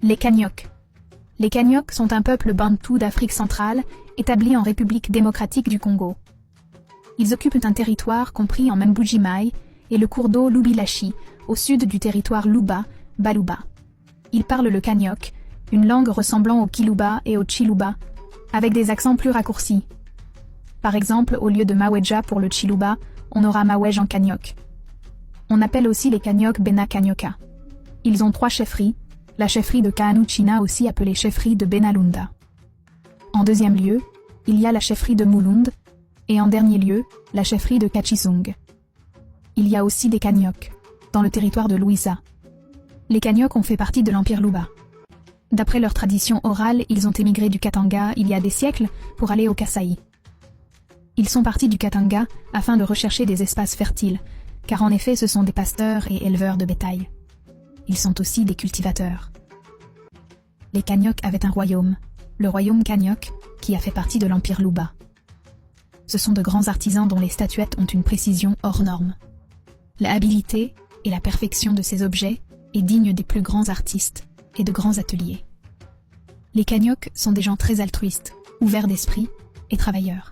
Les Kanyok. Les Kanyok sont un peuple bantou d'Afrique centrale, établi en République démocratique du Congo. Ils occupent un territoire compris en Mbuji-Mayi et le cours d'eau Lubilashi, au sud du territoire Luba, Baluba. Ils parlent le Kanyok, une langue ressemblant au Kiluba et au Chiluba, avec des accents plus raccourcis. Par exemple, au lieu de Maweja pour le Chiluba, on aura Mawej en Kanyok. On appelle aussi les Kanyok Bena Kanyoka. Ils ont 3 chefferies, la chefferie de Kaanuchina aussi appelée chefferie de Benalunda. En deuxième lieu, il y a la chefferie de Mulund, et en dernier lieu, la chefferie de Kachisung. Il y a aussi des Kanyok, dans le territoire de Louisa. Les Kanyok ont fait partie de l'Empire Luba. D'après leur tradition orale, ils ont émigré du Katanga il y a des siècles pour aller au Kasaï. Ils sont partis du Katanga afin de rechercher des espaces fertiles, car en effet ce sont des pasteurs et éleveurs de bétail. Ils sont aussi des cultivateurs. Les Kanyok avaient un royaume, le royaume Kanyok, qui a fait partie de l'Empire Luba. Ce sont de grands artisans dont les statuettes ont une précision hors norme. La habileté et la perfection de ces objets est digne des plus grands artistes et de grands ateliers. Les Kanyok sont des gens très altruistes, ouverts d'esprit et travailleurs.